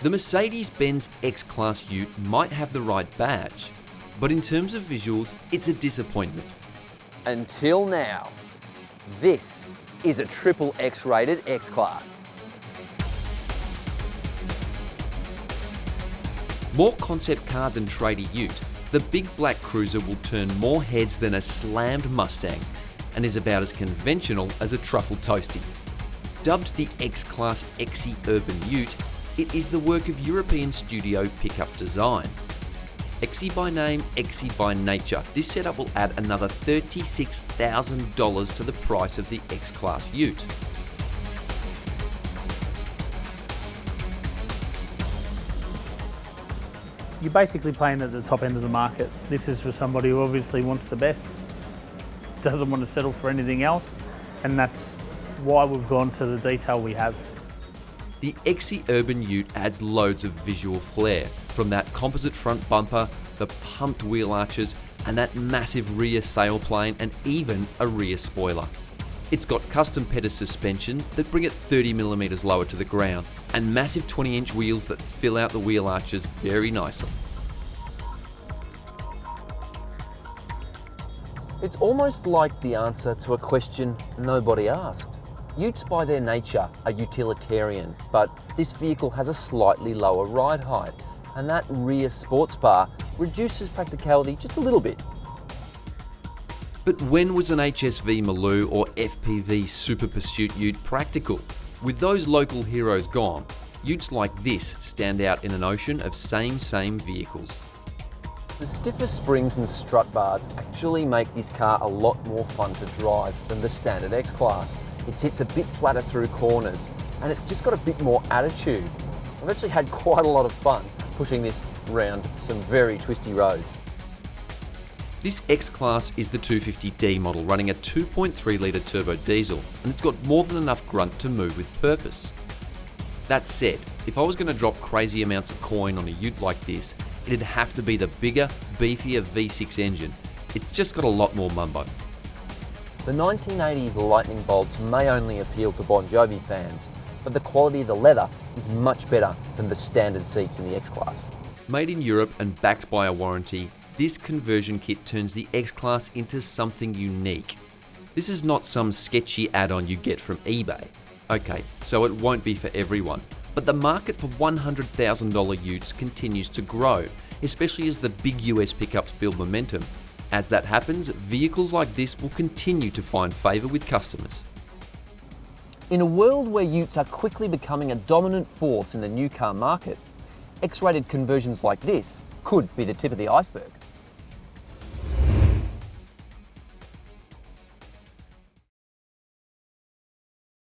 The Mercedes-Benz X-Class Ute might have the right badge, but in terms of visuals, it's a disappointment. Until now, this is a triple X rated X-Class. More concept car than tradie ute, the big black cruiser will turn more heads than a slammed Mustang and is about as conventional as a truffle toastie. Dubbed the X-Class EXY Urban Ute, it is the work of European studio pickup design. EXY by name, EXY by nature, this setup will add another $36,000 to the price of the X-Class Ute. You're basically playing at the top end of the market. This is for somebody who obviously wants the best, doesn't want to settle for anything else, and that's why we've gone to the detail we have. The EXY Urban Ute adds loads of visual flair, from that composite front bumper, the pumped wheel arches, and that massive rear sailplane, and even a rear spoiler. It's got custom pedal suspension that bring it 30mm lower to the ground, and massive 20-inch wheels that fill out the wheel arches very nicely. It's almost like the answer to a question nobody asked. Utes by their nature are utilitarian, but this vehicle has a slightly lower ride height, and that rear sports bar reduces practicality just a little bit. But when was an HSV Maloo or FPV Super Pursuit Ute practical? With those local heroes gone, utes like this stand out in an ocean of same vehicles. The stiffer springs and strut bars actually make this car a lot more fun to drive than the standard X-Class. It sits a bit flatter through corners, and it's just got a bit more attitude. I've actually had quite a lot of fun pushing this around some very twisty roads. This X-Class is the 250D model running a 2.3 litre turbo diesel, and it's got more than enough grunt to move with purpose. That said, if I was going to drop crazy amounts of coin on a ute like this, it'd have to be the bigger, beefier V6 engine. It's just got a lot more mumbo. The 1980s Lightning Bolts may only appeal to Bon Jovi fans, but the quality of the leather is much better than the standard seats in the X-Class. Made in Europe and backed by a warranty, this conversion kit turns the X-Class into something unique. This is not some sketchy add-on you get from eBay. Okay, so it won't be for everyone, but the market for $100,000 utes continues to grow, especially as the big US pickups build momentum. As that happens, vehicles like this will continue to find favour with customers. In a world where utes are quickly becoming a dominant force in the new car market, X-rated conversions like this could be the tip of the iceberg.